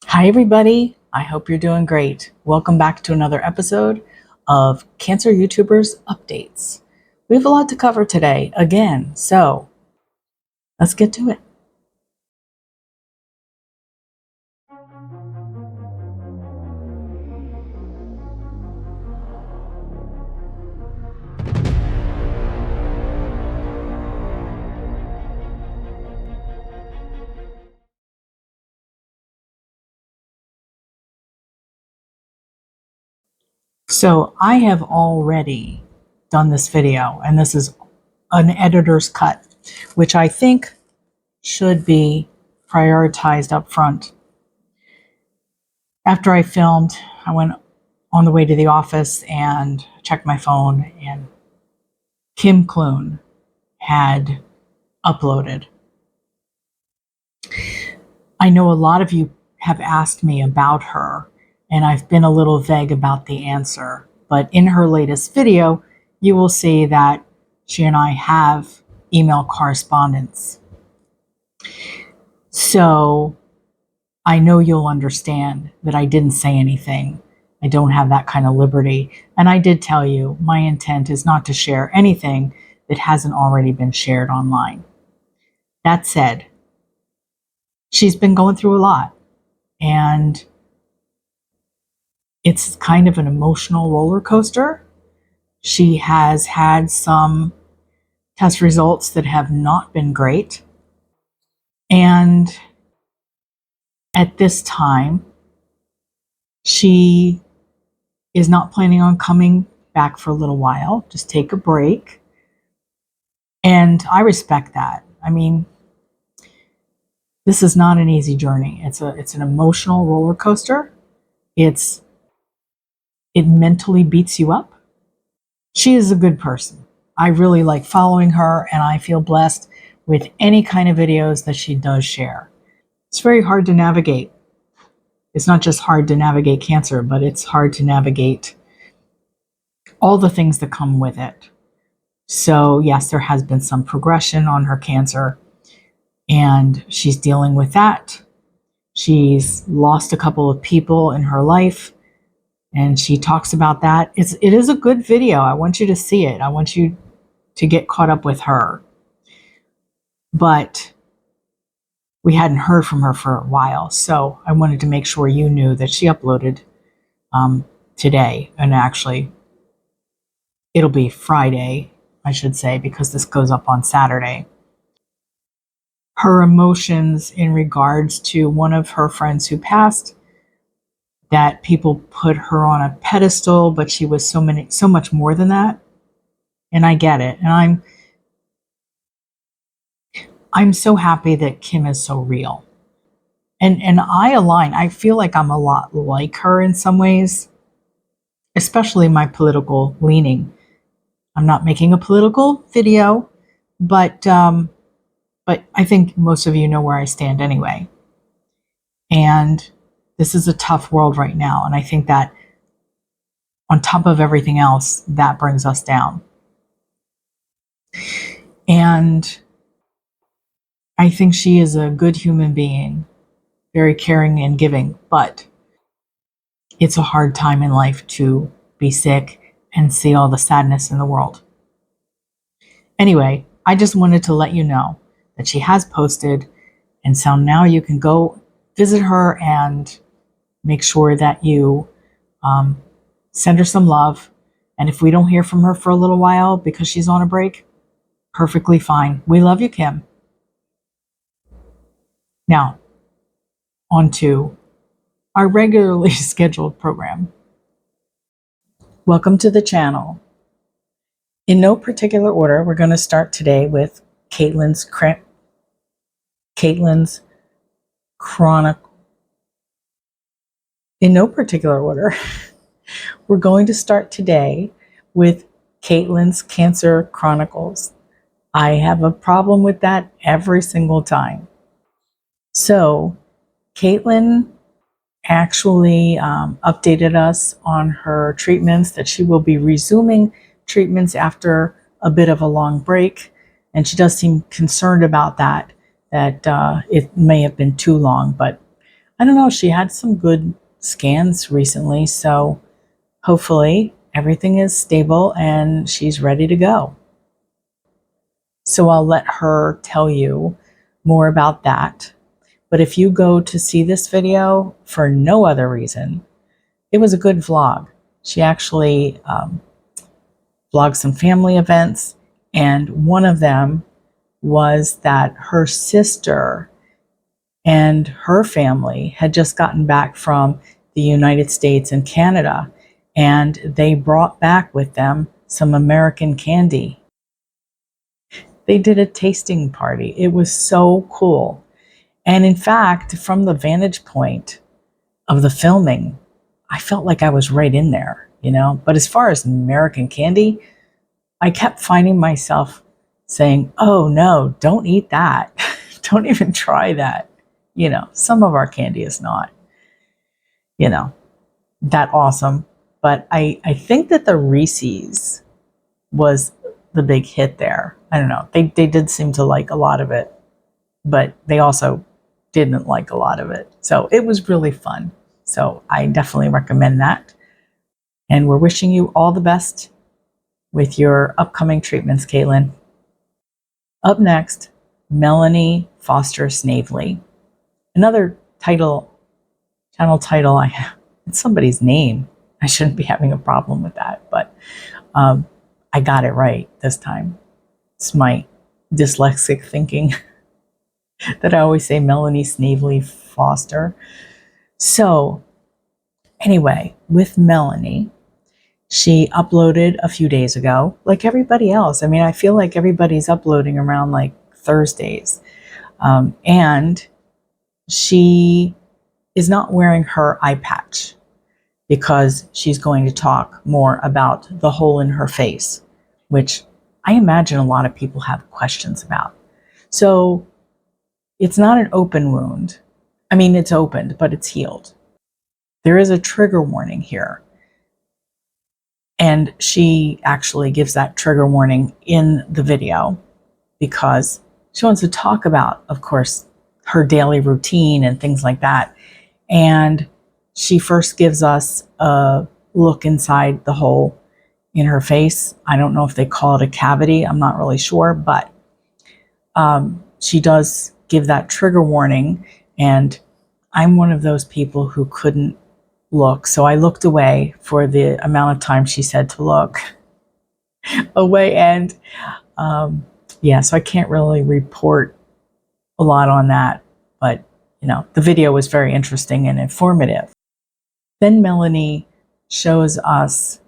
Hi, everybody. I hope you're doing great. Welcome back to another episode of Cancer YouTubers Updates. We have a lot to cover today again, so let's get to it. So, I have already done this video, and this is an editor's cut, which I think should be prioritized up front. After I filmed, I went on the way to the office and checked my phone, and Kim Clune had uploaded. I know a lot of you have asked me about her, and I've been a little vague about the answer. But in her latest video, you will see that she and I have email correspondence. So I know you'll understand that I didn't say anything. I don't have that kind of liberty. And I did tell you my intent is not to share anything that hasn't already been shared online. That said, she's been going through a lot, and it's kind of an emotional roller coaster. She has had some test results that have not been great. And at this time, she is not planning on coming back for a little while, just take a break. And I respect that. I mean, this is not an easy journey. It's an emotional roller coaster. It mentally beats you up. She is a good person. I really like following her, and I feel blessed with any kind of videos that she does share. It's very hard to navigate. It's not just hard to navigate cancer, but it's hard to navigate all the things that come with it. So yes, there has been some progression on her cancer, and she's dealing with that. She's lost a couple of people in her life, and she talks about that. It is a good video. I want you to see it. I want you to get caught up with her. But we hadn't heard from her for a while, so I wanted to make sure you knew that she uploaded today. And actually, it'll be Friday, I should say, because this goes up on Saturday. Her emotions in regards to one of her friends who passed, that people put her on a pedestal, but she was so much more than that. And I get it. And I'm so happy that Kim is so real. And I align. I feel like I'm a lot like her in some ways, especially my political leaning. I'm not making a political video, but I think most of you know where I stand anyway. And this is a tough world right now, and I think that on top of everything else, that brings us down. And I think she is a good human being, very caring and giving, but it's a hard time in life to be sick and see all the sadness in the world. Anyway, I just wanted to let you know that she has posted, and so now you can go visit her and make sure that you send her some love. And if we don't hear from her for a little while because she's on a break, perfectly fine. We love you, Kim. Now, on to our regularly scheduled program. Welcome to the channel. In no particular order, we're going to start today with Caitlyn's Chronicle. In no particular order, we're going to start today with Caitlyn's Cancer Chronicles. I have a problem with that every single time. So, Caitlyn actually updated us on her treatments, that she will be resuming treatments after a bit of a long break. And she does seem concerned about that it may have been too long, but I don't know, she had some good scans recently, so hopefully everything is stable and she's ready to go. So I'll let her tell you more about that. But if you go to see this video for no other reason, it was a good vlog. She actually vlogged some family events, and one of them was that her sister and her family had just gotten back from the United States and Canada, and they brought back with them some American candy. They did a tasting party. It was so cool. And in fact, from the vantage point of the filming, I felt like I was right in there, you know? But as far as American candy, I kept finding myself saying, oh no, don't eat that. Don't even try that. You know, some of our candy is not, you know, that awesome. But I think that the Reese's was the big hit there. I don't know. They did seem to like a lot of it, but they also didn't like a lot of it. So it was really fun. So I definitely recommend that. And we're wishing you all the best with your upcoming treatments, Caitlin. Up next, Melanie Foster Snavely. Another channel title I have. It's somebody's name. I shouldn't be having a problem with that, but I got it right this time. It's my dyslexic thinking that I always say Melanie Snavely Foster. So anyway, with Melanie, she uploaded a few days ago, like everybody else. I mean, I feel like everybody's uploading around like Thursdays. And she is not wearing her eye patch because she's going to talk more about the hole in her face, which I imagine a lot of people have questions about. So it's not an open wound. I mean, it's opened, but it's healed. There is a trigger warning here. And she actually gives that trigger warning in the video because she wants to talk about, of course, her daily routine and things like that. And she first gives us a look inside the hole in her face. I don't know if they call it a cavity. I'm not really sure, but she does give that trigger warning. And I'm one of those people who couldn't look. So I looked away for the amount of time she said to look away. And yeah, so I can't really report a lot on that. But, you know, the video was very interesting and informative. Then Melanie shows us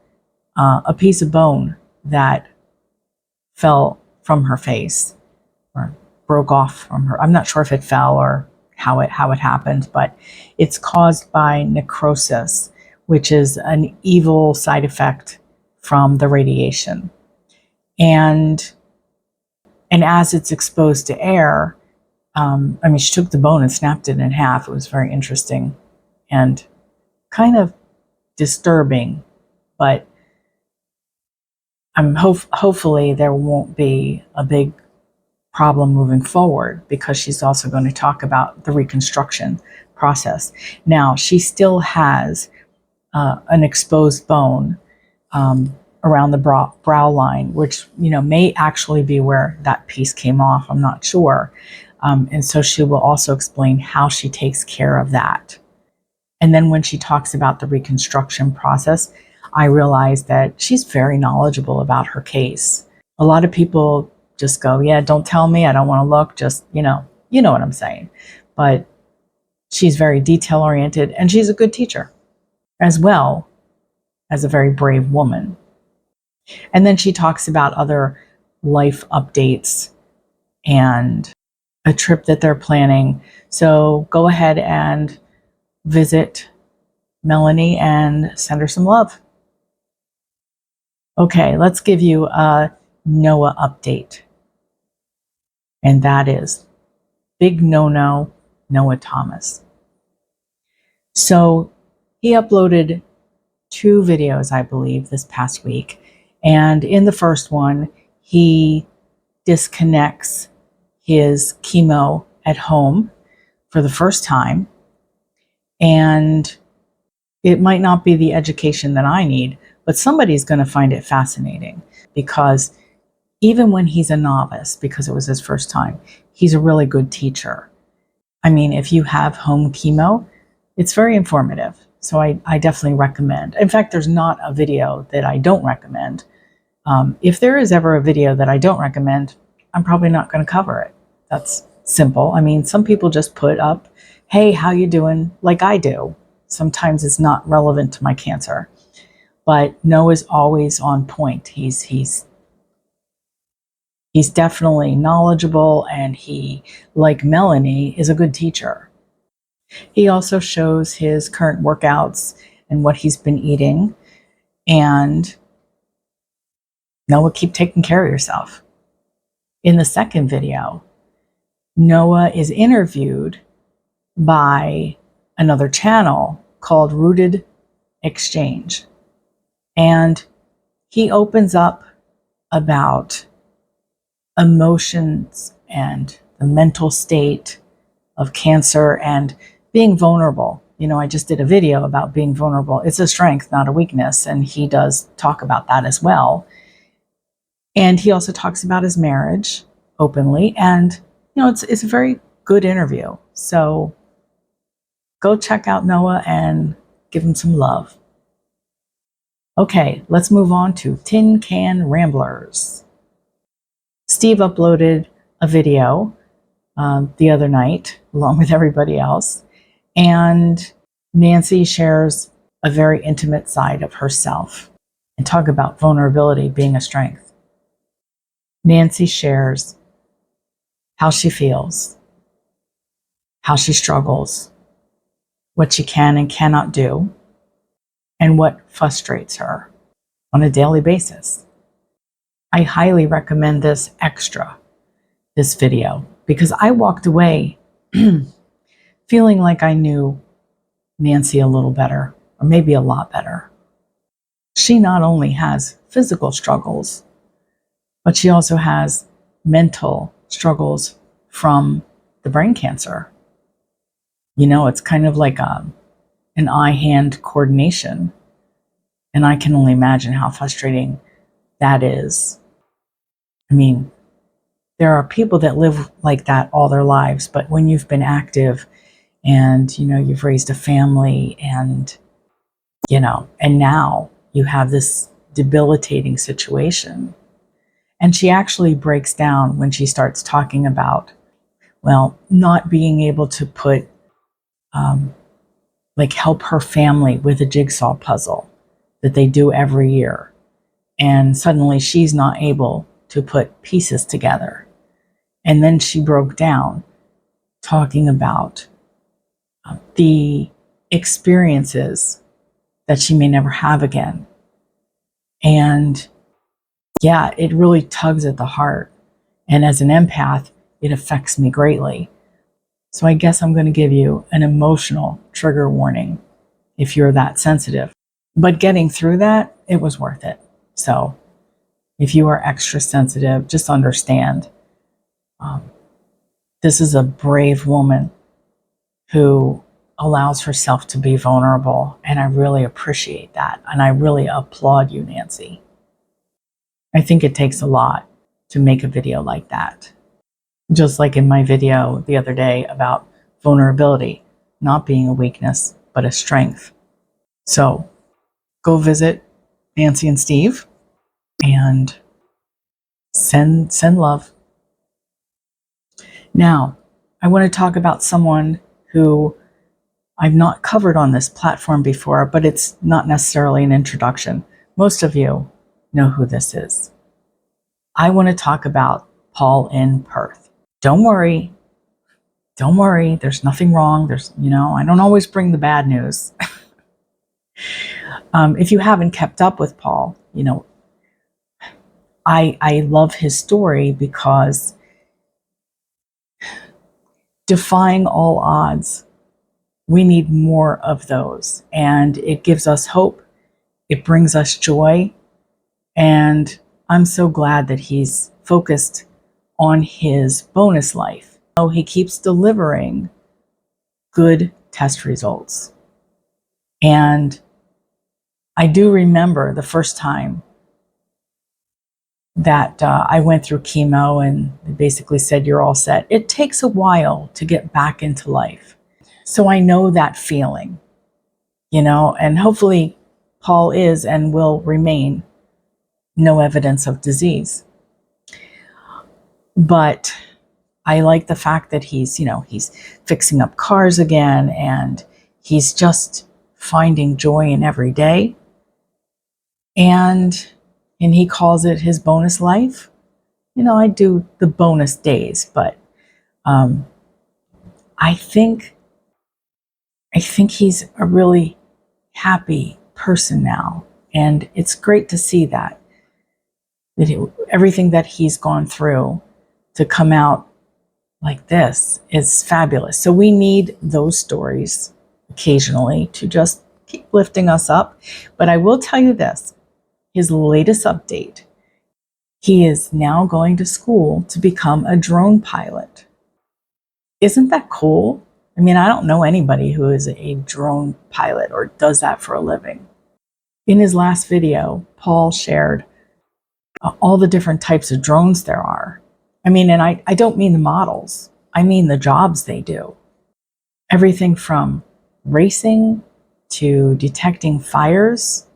a piece of bone that fell from her face or broke off from her. I'm not sure if it fell or how it happened, but it's caused by necrosis, which is an evil side effect from the radiation. And as it's exposed to air, I mean, she took the bone and snapped it in half. It was very interesting and kind of disturbing, but hopefully there won't be a big problem moving forward because she's also going to talk about the reconstruction process. Now, she still has an exposed bone around the brow line, which, you know, may actually be where that piece came off. I'm not sure. And so she will also explain how she takes care of that. And then when she talks about the reconstruction process, I realized that she's very knowledgeable about her case. A lot of people just go, yeah, don't tell me, I don't want to look, just, you know what I'm saying. But she's very detail oriented and she's a good teacher as well as a very brave woman. And then she talks about other life updates and a trip that they're planning. So go ahead and visit Melanie and send her some love. Okay, let's give you a Noah update. And that is Big No Noah Thomas. So he uploaded 2 videos, I believe, this past week. And in the first one, he disconnects his chemo at home for the first time. And it might not be the education that I need, but somebody's going to find it fascinating, because even when he's a novice, because it was his first time, he's a really good teacher. I mean, if you have home chemo, it's very informative. So I definitely recommend. In fact, there's not a video that I don't recommend. If there is ever a video that I don't recommend, I'm probably not going to cover it. That's simple. I mean, some people just put up, hey, how you doing? Like I do. Sometimes it's not relevant to my cancer. But Noah's always on point. He's definitely knowledgeable, and he, like Melanie, is a good teacher. He also shows his current workouts and what he's been eating. And Noah, keep taking care of yourself. In the second video, Noah is interviewed by another channel called Rooted Exchange. And he opens up about emotions and the mental state of cancer and being vulnerable. You know, I just did a video about being vulnerable. It's a strength, not a weakness. And he does talk about that as well. And he also talks about his marriage openly. And, you know, it's a very good interview. So go check out Noah and give him some love. Okay, let's move on to Tin Can Ramblers. Steve uploaded a video the other night, along with everybody else. And Nancy shares a very intimate side of herself, and talk about vulnerability being a strength. Nancy shares how she feels, how she struggles, what she can and cannot do, and what frustrates her on a daily basis. I highly recommend this video, because I walked away feeling like I knew Nancy a little better, or maybe a lot better. She not only has physical struggles, but she also has mental struggles from the brain cancer. You know, it's kind of like an eye-hand coordination. And I can only imagine how frustrating that is. I mean, there are people that live like that all their lives, but when you've been active and, you know, you've raised a family and, you know, and now you have this debilitating situation. And she actually breaks down when she starts talking about, well, not being able to put, help her family with a jigsaw puzzle that they do every year. And suddenly she's not able to put pieces together. And then she broke down talking about the experiences that she may never have again. And yeah, it really tugs at the heart. And as an empath, it affects me greatly. So I guess I'm going to give you an emotional trigger warning if you're that sensitive. But getting through that, it was worth it. So if you are extra sensitive, just understand this is a brave woman who allows herself to be vulnerable. And I really appreciate that. And I really applaud you, Nancy. I think it takes a lot to make a video like that. Just like in my video the other day about vulnerability, not being a weakness, but a strength. So go visit Nancy and Steve and send love. Now, I want to talk about someone who I've not covered on this platform before, but it's not necessarily an introduction. Most of you know who this is. I want to talk about Paul in Perth. Don't worry. There's nothing wrong. I don't always bring the bad news. If you haven't kept up with Paul, I love his story because defying all odds, we need more of those. And it gives us hope. It brings us joy. And I'm so glad that he's focused on his bonus life. He keeps delivering good test results. And I do remember the first time that I went through chemo and they basically said, you're all set. It takes a while to get back into life. So I know that feeling, and hopefully Paul is and will remain no evidence of disease. But I like the fact that he's fixing up cars again, and he's just finding joy in every day. And he calls it his bonus life. I do the bonus days, but I think he's a really happy person now, and it's great to see that everything that he's gone through to come out like this is fabulous. So we need those stories occasionally to just keep lifting us up. But I will tell you this, his latest update, he is now going to school to become a drone pilot. Isn't that cool? I mean, I don't know anybody who is a drone pilot or does that for a living. In his last video, Paul shared all the different types of drones there are. I mean, and I don't mean the models. I mean the jobs they do. Everything from racing to detecting fires.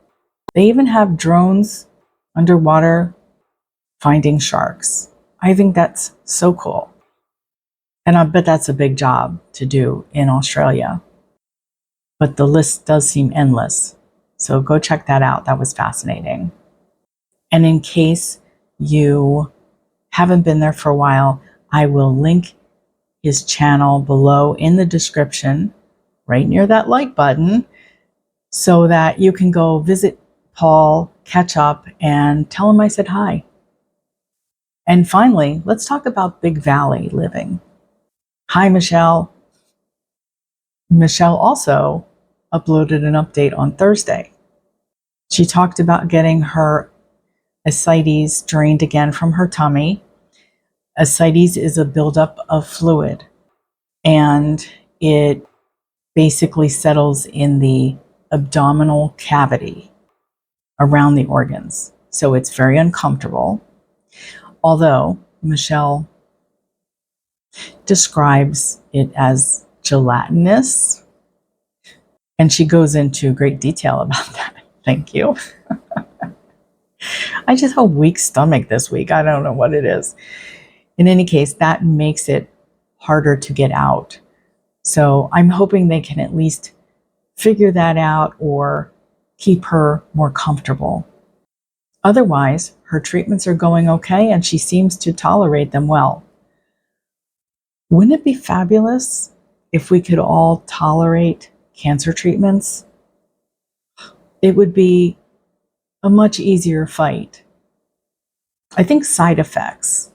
They even have drones underwater finding sharks. I think that's so cool. And I bet that's a big job to do in Australia. But the list does seem endless. So go check that out. That was fascinating. And in case you haven't been there for a while, I will link his channel below in the description, right near that like button, so that you can go visit Paul, catch up, and tell him I said hi. And finally, let's talk about Big Valley living. Hi, Michelle. Michelle also uploaded an update on Thursday. She talked about getting her ascites drained again from her tummy. Ascites is a buildup of fluid, and it basically settles in the abdominal cavity around the organs. So it's very uncomfortable. Although Michelle describes it as gelatinous, and she goes into great detail about that. Thank you. I just have a weak stomach this week. I don't know what it is. In any case, that makes it harder to get out. So I'm hoping they can at least figure that out or keep her more comfortable. Otherwise, her treatments are going okay and she seems to tolerate them well. Wouldn't it be fabulous if we could all tolerate cancer treatments? It would be a much easier fight. I think side effects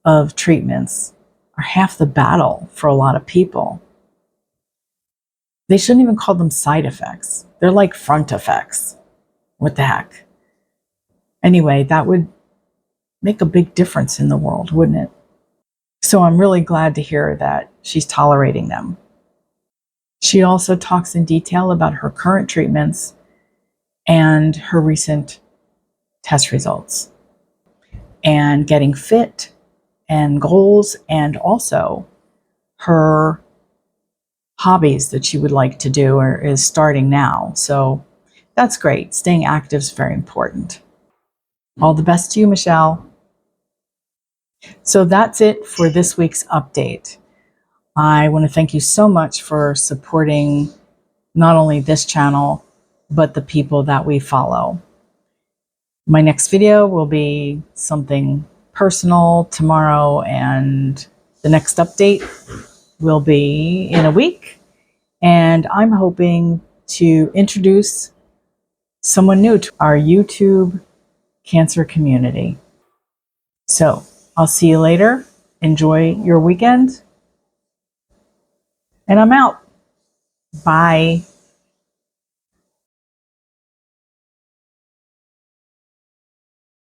of treatments are half the battle for a lot of people. They shouldn't even call them side effects. They're like front effects. What the heck? Anyway, that would make a big difference in the world, wouldn't it? So I'm really glad to hear that she's tolerating them. She also talks in detail about her current treatments and her recent test results and getting fit and goals, and also her hobbies that she would like to do or is starting now. So that's great. Staying active is very important. All the best to you, Michelle. So that's it for this week's update. I want to thank you so much for supporting not only this channel, but the people that we follow. My next video will be something personal tomorrow, and the next update will be in a week. And I'm hoping to introduce someone new to our YouTube cancer community. So I'll see you later. Enjoy your weekend. And I'm out. Bye.